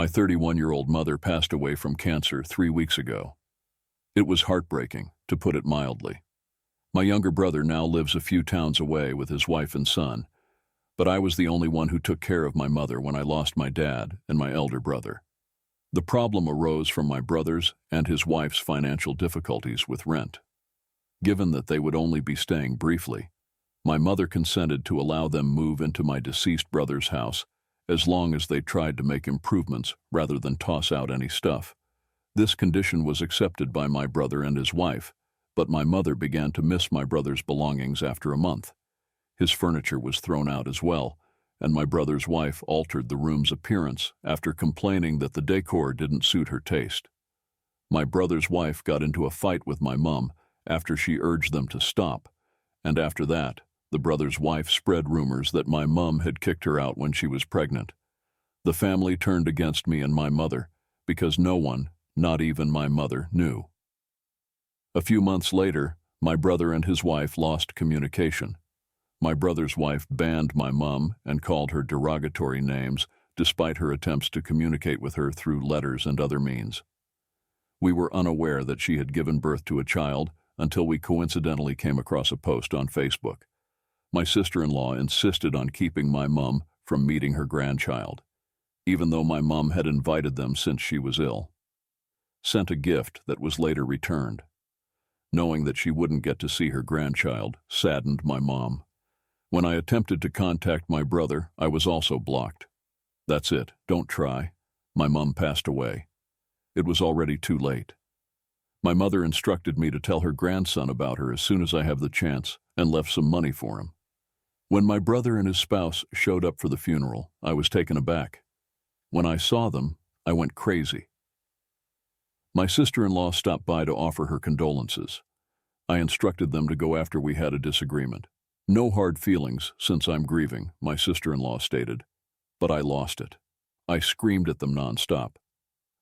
My 31-year-old mother passed away from cancer 3 weeks ago. It was heartbreaking, to put it mildly. My younger brother now lives a few towns away with his wife and son, but I was the only one who took care of my mother when I lost my dad and my elder brother. The problem arose from my brother's and his wife's financial difficulties with rent. Given that they would only be staying briefly, my mother consented to allow them move into my deceased brother's house as long as they tried to make improvements rather than toss out any stuff. This condition was accepted by my brother and his wife, but my mother began to miss my brother's belongings after a month. His furniture was thrown out as well, and my brother's wife altered the room's appearance after complaining that the decor didn't suit her taste. My brother's wife got into a fight with my mom after she urged them to stop, and after that, the brother's wife spread rumors that my mom had kicked her out when she was pregnant. The family turned against me and my mother because no one, not even my mother, knew. A few months later, my brother and his wife lost communication. My brother's wife banned my mom and called her derogatory names despite her attempts to communicate with her through letters and other means. We were unaware that she had given birth to a child until we coincidentally came across a post on Facebook. My sister-in-law insisted on keeping my mom from meeting her grandchild, even though my mom had invited them since she was ill. Sent a gift that was later returned. Knowing that she wouldn't get to see her grandchild saddened my mom. When I attempted to contact my brother, I was also blocked. That's it, don't try. My mom passed away. It was already too late. My mother instructed me to tell her grandson about her as soon as I have the chance and left some money for him. When my brother and his spouse showed up for the funeral, I was taken aback. When I saw them, I went crazy. My sister-in-law stopped by to offer her condolences. I instructed them to go after we had a disagreement. No hard feelings since I'm grieving, my sister-in-law stated. But I lost it. I screamed at them nonstop.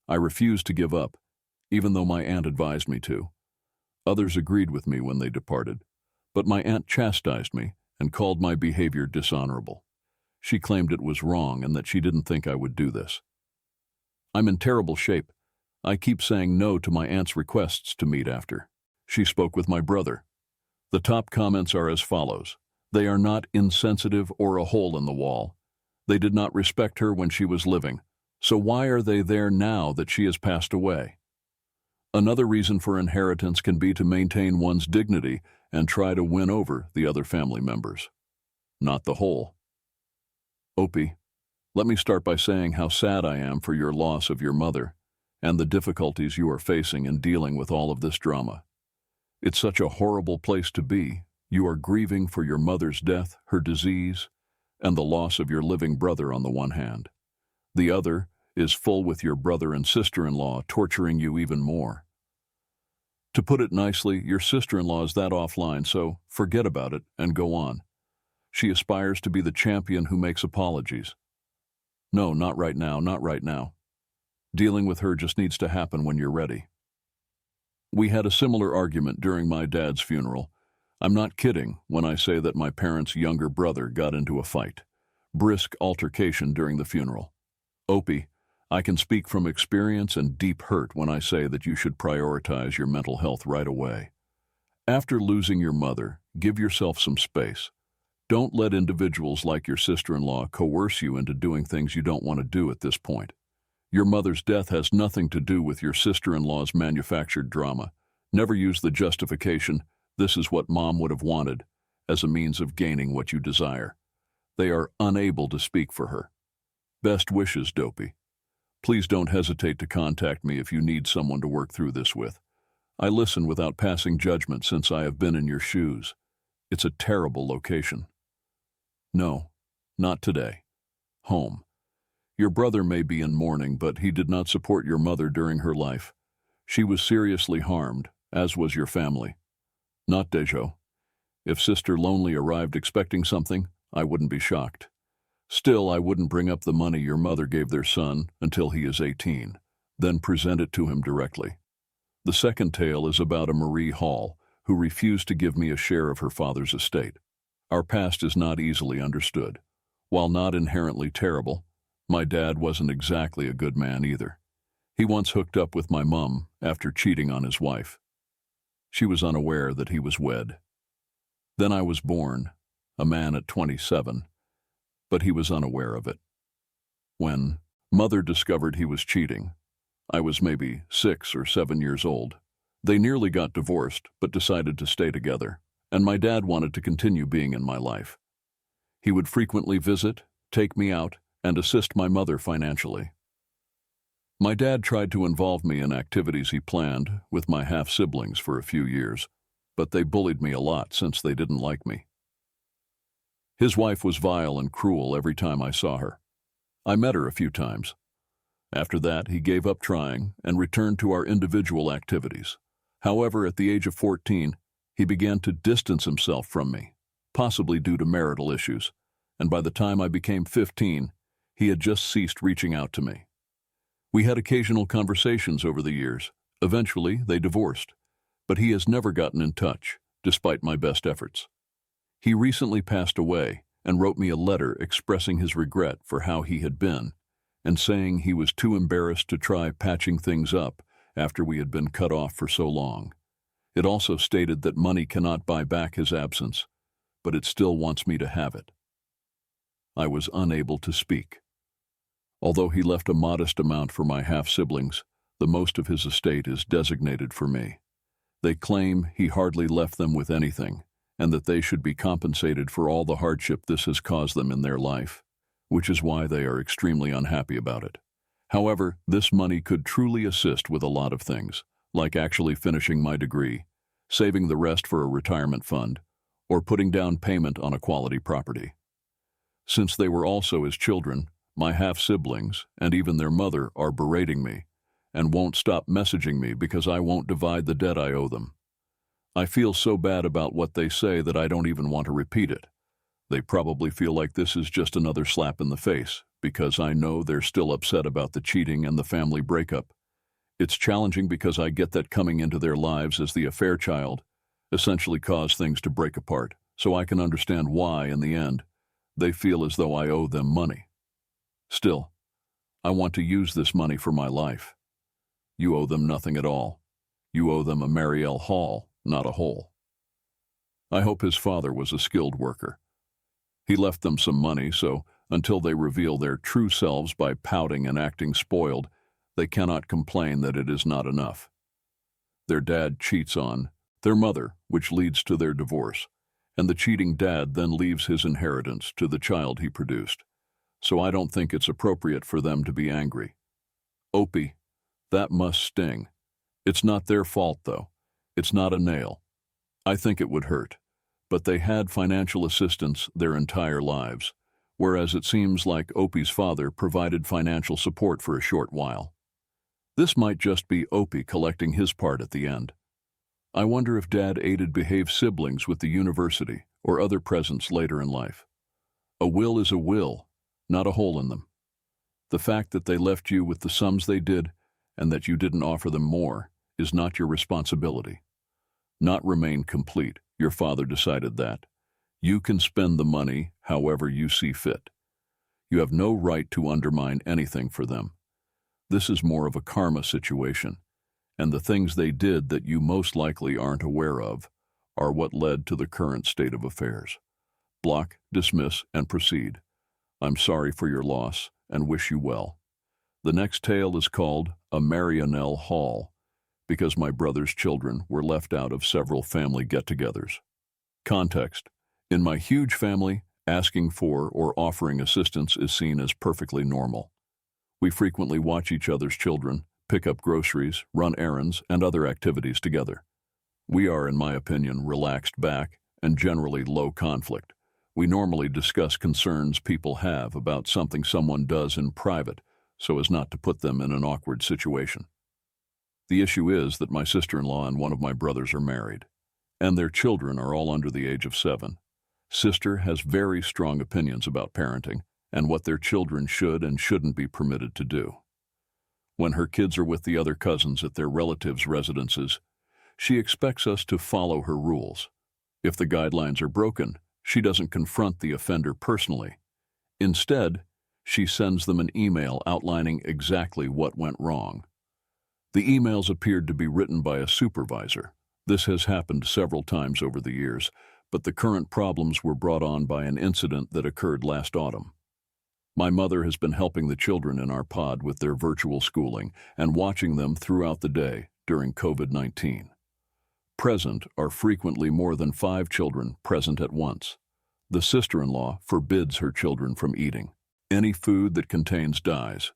I refused to give up, even though my aunt advised me to. Others agreed with me when they departed, but my aunt chastised me and called my behavior dishonorable. She claimed it was wrong and that she didn't think I would do this. I'm in terrible shape. I keep saying no to my aunt's requests to meet after. She spoke with my brother. The top comments are as follows. They are not insensitive or a hole in the wall. They did not respect her when she was living, so why are they there now that she has passed away? Another reason for inheritance can be to maintain one's dignity and try to win over the other family members. Not the whole. Opie, let me start by saying how sad I am for your loss of your mother and the difficulties you are facing in dealing with all of this drama. It's such a horrible place to be. You are grieving for your mother's death, her disease, and the loss of your living brother on the one hand. The other is full with your brother and sister-in-law torturing you even more. To put it nicely, your sister-in-law is that offline, so forget about it and go on. She aspires to be the champion who makes apologies. No, not right now, not right now. Dealing with her just needs to happen when you're ready. We had a similar argument during my dad's funeral. I'm not kidding when I say that my parents' younger brother got into a fight. Brisk altercation during the funeral. Opie, I can speak from experience and deep hurt when I say that you should prioritize your mental health right away. After losing your mother, give yourself some space. Don't let individuals like your sister-in-law coerce you into doing things you don't want to do at this point. Your mother's death has nothing to do with your sister-in-law's manufactured drama. Never use the justification, "This is what Mom would have wanted," as a means of gaining what you desire. They are unable to speak for her. Best wishes, Dopey. Please don't hesitate to contact me if you need someone to work through this with. I listen without passing judgment since I have been in your shoes. It's a terrible location. No, not today. Home. Your brother may be in mourning, but he did not support your mother during her life. She was seriously harmed, as was your family. Not Dejo. If Sister Lonely arrived expecting something, I wouldn't be shocked. Still, I wouldn't bring up the money your mother gave their son until he is 18, then present it to him directly. The second tale is about a Marie Hall, who refused to give me a share of her father's estate. Our past is not easily understood. While not inherently terrible, My dad wasn't exactly a good man either. He once hooked up with my mum after cheating on his wife. She was unaware that he was wed. Then I was born, a man at 27, but he was unaware of it. When mother discovered he was cheating, I was maybe 6 or 7 years old. They nearly got divorced, but decided to stay together, and my dad wanted to continue being in my life. He would frequently visit, take me out, and assist my mother financially. My dad tried to involve me in activities he planned with my half-siblings for a few years, but they bullied me a lot since they didn't like me. His wife was vile and cruel every time I saw her. I met her a few times. After that, he gave up trying and returned to our individual activities. However, at the age of 14, he began to distance himself from me, possibly due to marital issues, and by the time I became 15, he had just ceased reaching out to me. We had occasional conversations over the years. Eventually, they divorced, but he has never gotten in touch, despite my best efforts. He recently passed away and wrote me a letter expressing his regret for how he had been and saying he was too embarrassed to try patching things up after we had been cut off for so long. It also stated that money cannot buy back his absence, but it still wants me to have it. I was unable to speak. Although he left a modest amount for my half-siblings, the most of his estate is designated for me. They claim he hardly left them with anything, and that they should be compensated for all the hardship this has caused them in their life, which is why they are extremely unhappy about it. However, this money could truly assist with a lot of things, like actually finishing my degree, saving the rest for a retirement fund, or putting down payment on a quality property. Since they were also his children, my half-siblings, and even their mother, are berating me and won't stop messaging me because I won't divide the debt I owe them. I feel so bad about what they say that I don't even want to repeat it. They probably feel like this is just another slap in the face, because I know they're still upset about the cheating and the family breakup. It's challenging because I get that coming into their lives as the affair child essentially caused things to break apart, so I can understand why, in the end, they feel as though I owe them money. Still, I want to use this money for my life. You owe them nothing at all. You owe them a Marielle Hall, not a hole. I hope his father was a skilled worker. He left them some money, so until they reveal their true selves by pouting and acting spoiled, they cannot complain that it is not enough. Their dad cheats on their mother, which leads to their divorce, and the cheating dad then leaves his inheritance to the child he produced. So I don't think it's appropriate for them to be angry. Opie, that must sting. It's not their fault, though. It's not a nail. I think it would hurt. But they had financial assistance their entire lives, whereas it seems like Opie's father provided financial support for a short while. This might just be Opie collecting his part at the end. I wonder if Dad aided behaved siblings with the university or other presents later in life. A will is a will, not a hole in them. The fact that they left you with the sums they did and that you didn't offer them more is not your responsibility. Not remain complete. Your father decided that. You can spend the money however you see fit. You have no right to undermine anything for them. This is more of a karma situation, and the things they did that you most likely aren't aware of are what led to the current state of affairs. Block, dismiss, and proceed. I'm sorry for your loss and wish you well. The next tale is called A Marielle Hall, because my brother's children were left out of several family get-togethers. Context: in my huge family, asking for or offering assistance is seen as perfectly normal. We frequently watch each other's children, pick up groceries, run errands, and other activities together. We are, in my opinion, relaxed back and generally low conflict. We normally discuss concerns people have about something someone does in private so as not to put them in an awkward situation. The issue is that my sister-in-law and one of my brothers are married, and their children are all under the age of 7. Sister has very strong opinions about parenting and what their children should and shouldn't be permitted to do. When her kids are with the other cousins at their relatives' residences, she expects us to follow her rules. If the guidelines are broken, she doesn't confront the offender personally. Instead, she sends them an email outlining exactly what went wrong. The emails appeared to be written by a supervisor. This has happened several times over the years, but the current problems were brought on by an incident that occurred last autumn. My mother has been helping the children in our pod with their virtual schooling and watching them throughout the day during COVID-19. Present are frequently more than 5 children present at once. The sister-in-law forbids her children from eating any food that contains dyes.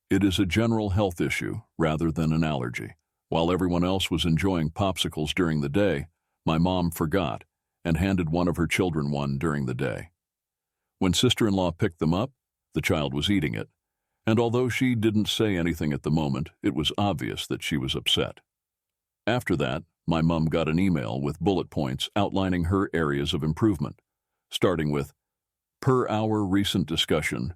It is a general health issue rather than an allergy. While everyone else was enjoying popsicles during the day, my mom forgot and handed one of her children one during the day. When sister-in-law picked them up, the child was eating it, and although she didn't say anything at the moment, it was obvious that she was upset. After that, my mom got an email with bullet points outlining her areas of improvement, starting with, "Per our recent discussion,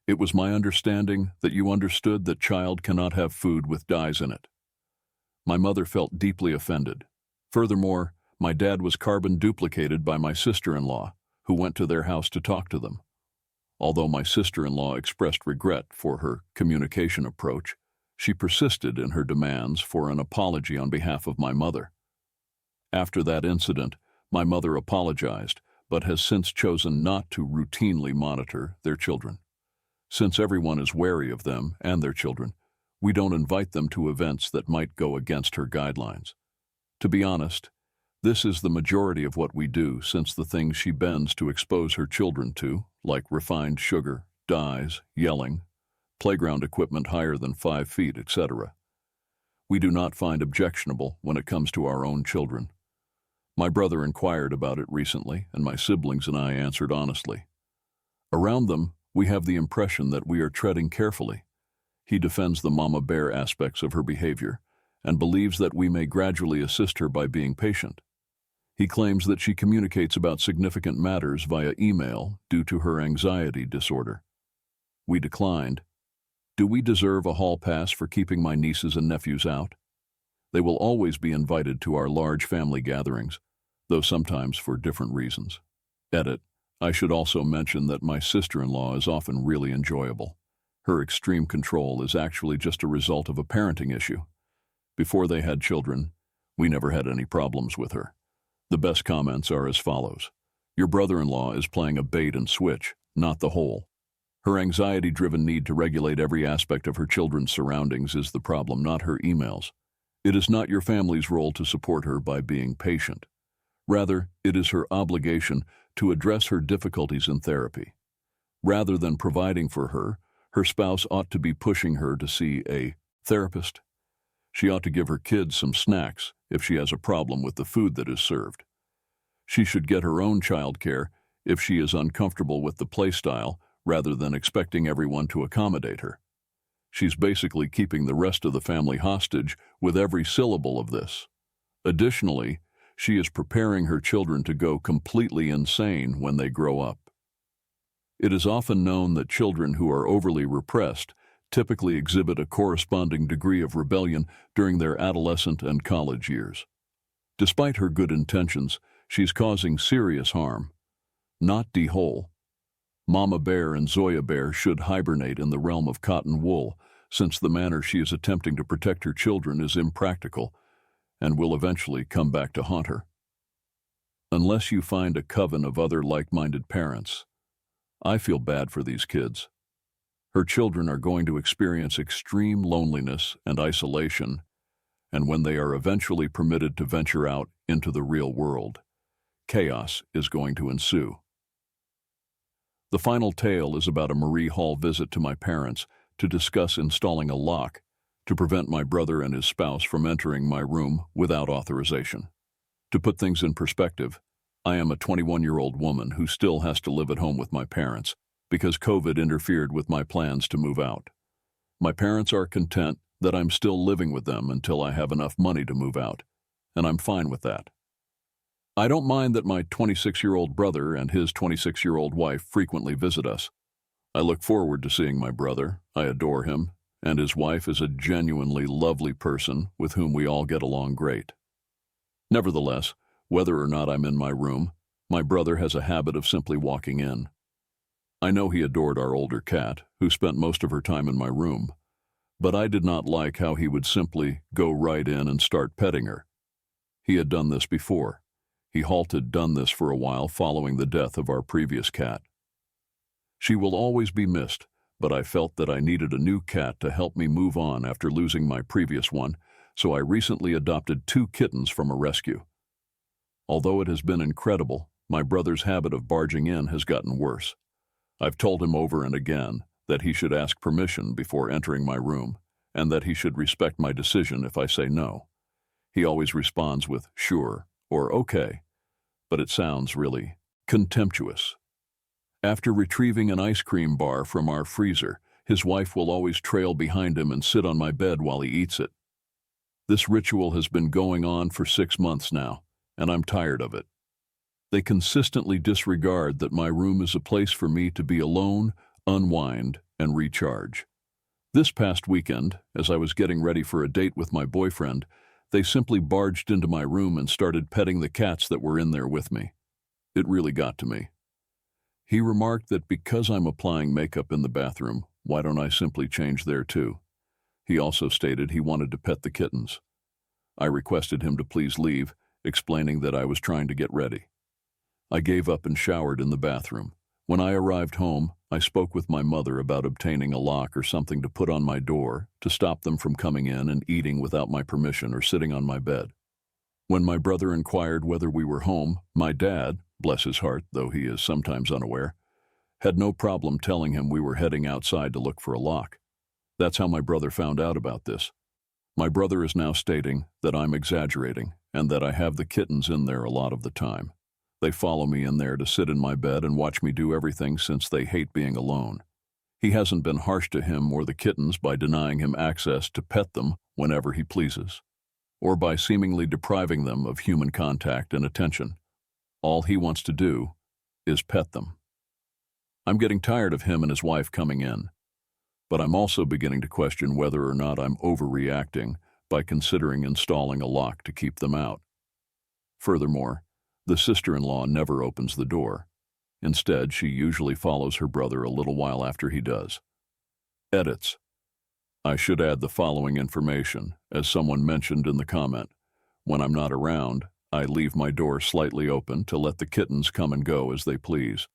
it was my understanding that you understood that child cannot have food with dyes in it." My mother felt deeply offended. Furthermore, my dad was carbon duplicated by my sister-in-law, who went to their house to talk to them. Although my sister-in-law expressed regret for her communication approach, she persisted in her demands for an apology on behalf of my mother. After that incident, my mother apologized, but has since chosen not to routinely monitor their children. Since everyone is wary of them and their children, we don't invite them to events that might go against her guidelines. To be honest, this is the majority of what we do, since the things she bends to expose her children to, like refined sugar, dyes, yelling, playground equipment higher than 5 feet, etc., we do not find objectionable when it comes to our own children. My brother inquired about it recently, and my siblings and I answered honestly. Around them, we have the impression that we are treading carefully. He defends the mama bear aspects of her behavior and believes that we may gradually assist her by being patient. He claims that she communicates about significant matters via email due to her anxiety disorder. We declined. Do we deserve a hall pass for keeping my nieces and nephews out? They will always be invited to our large family gatherings, though sometimes for different reasons. Edit. I should also mention that my sister-in-law is often really enjoyable. Her extreme control is actually just a result of a parenting issue. Before they had children, we never had any problems with her. The best comments are as follows. Your brother-in-law is playing a bait and switch, not the whole. Her anxiety-driven need to regulate every aspect of her children's surroundings is the problem, not her emails. It is not your family's role to support her by being patient. Rather, it is her obligation to address her difficulties in therapy. Rather than providing for her, her spouse ought to be pushing her to see a therapist. She ought to give her kids some snacks if she has a problem with the food that is served. She should get her own child care if she is uncomfortable with the play style rather than expecting everyone to accommodate her. She's basically keeping the rest of the family hostage with every syllable of this. Additionally, she is preparing her children to go completely insane when they grow up. It is often known that children who are overly repressed typically exhibit a corresponding degree of rebellion during their adolescent and college years. Despite her good intentions, she's causing serious harm. Not de-whole. Mama Bear and Zoya Bear should hibernate in the realm of cotton wool, since the manner she is attempting to protect her children is impractical and will eventually come back to haunt her. Unless you find a coven of other like-minded parents, I feel bad for these kids. Her children are going to experience extreme loneliness and isolation, and when they are eventually permitted to venture out into the real world, chaos is going to ensue. The final tale is about a Marie Hall visit to my parents to discuss installing a lock to prevent my brother and his spouse from entering my room without authorization. To put things in perspective, I am a 21-year-old woman who still has to live at home with my parents because COVID interfered with my plans to move out. My parents are content that I'm still living with them until I have enough money to move out, and I'm fine with that. I don't mind that my 26-year-old brother and his 26-year-old wife frequently visit us. I look forward to seeing my brother. I adore him, and his wife is a genuinely lovely person with whom we all get along great. Nevertheless, whether or not I'm in my room, my brother has a habit of simply walking in. I know he adored our older cat, who spent most of her time in my room, but I did not like how he would simply go right in and start petting her. He had done this before. He halted done this for a while following the death of our previous cat. She will always be missed, but I felt that I needed a new cat to help me move on after losing my previous one, so I recently adopted 2 kittens from a rescue. Although it has been incredible, my brother's habit of barging in has gotten worse. I've told him over and again that he should ask permission before entering my room, and that he should respect my decision if I say no. He always responds with sure or okay, but it sounds really contemptuous. After retrieving an ice cream bar from our freezer, his wife will always trail behind him and sit on my bed while he eats it. This ritual has been going on for 6 months now, and I'm tired of it. They consistently disregard that my room is a place for me to be alone, unwind, and recharge. This past weekend, as I was getting ready for a date with my boyfriend, they simply barged into my room and started petting the cats that were in there with me. It really got to me. He remarked that because I'm applying makeup in the bathroom, why don't I simply change there too? He also stated he wanted to pet the kittens. I requested him to please leave, explaining that I was trying to get ready. I gave up and showered in the bathroom. When I arrived home, I spoke with my mother about obtaining a lock or something to put on my door to stop them from coming in and eating without my permission or sitting on my bed. When my brother inquired whether we were home, my dad, bless his heart, though he is sometimes unaware, had no problem telling him we were heading outside to look for a lock. That's how my brother found out about this. My brother is now stating that I'm exaggerating and that I have the kittens in there a lot of the time. They follow me in there to sit in my bed and watch me do everything since they hate being alone. He hasn't been harsh to him or the kittens by denying him access to pet them whenever he pleases, or by seemingly depriving them of human contact and attention. All he wants to do is pet them. I'm getting tired of him and his wife coming in, but I'm also beginning to question whether or not I'm overreacting by considering installing a lock to keep them out. Furthermore, the sister-in-law never opens the door. Instead, she usually follows her brother a little while after he does. Edits. I should add the following information, as someone mentioned in the comment. When I'm not around, I leave my door slightly open to let the kittens come and go as they please.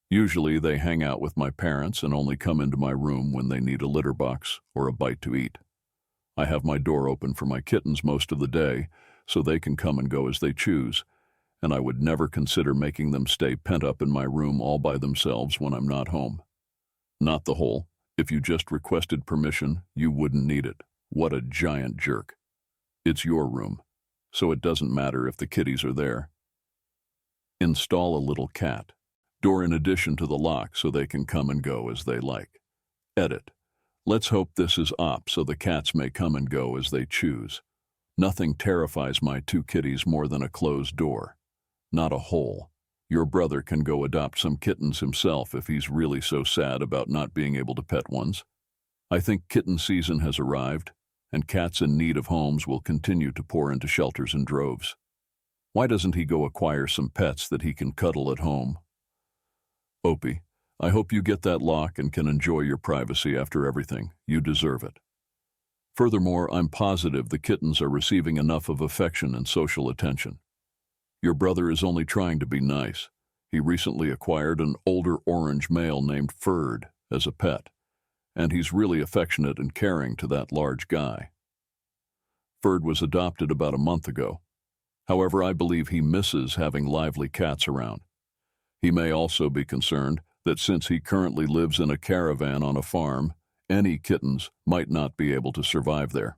Usually they hang out with my parents and only come into my room when they need a litter box or a bite to eat. I have my door open for my kittens most of the day, so they can come and go as they choose, and I would never consider making them stay pent up in my room all by themselves when I'm not home. Not the whole. If you just requested permission, you wouldn't need it. What a giant jerk. It's your room, so it doesn't matter if the kitties are there. Install a little cat. Door in addition to the lock so they can come and go as they like. Edit. Let's hope this is op so the cats may come and go as they choose. Nothing terrifies my 2 kitties more than a closed door. Not a hole. Your brother can go adopt some kittens himself if he's really so sad about not being able to pet ones. I think kitten season has arrived, and cats in need of homes will continue to pour into shelters in droves. Why doesn't he go acquire some pets that he can cuddle at home? Opie, I hope you get that lock and can enjoy your privacy after everything. You deserve it. Furthermore, I'm positive the kittens are receiving enough of affection and social attention. Your brother is only trying to be nice. He recently acquired an older orange male named Ferd as a pet, and he's really affectionate and caring to that large guy. Ferd was adopted about a month ago. However, I believe he misses having lively cats around. He may also be concerned that since he currently lives in a caravan on a farm, any kittens might not be able to survive there.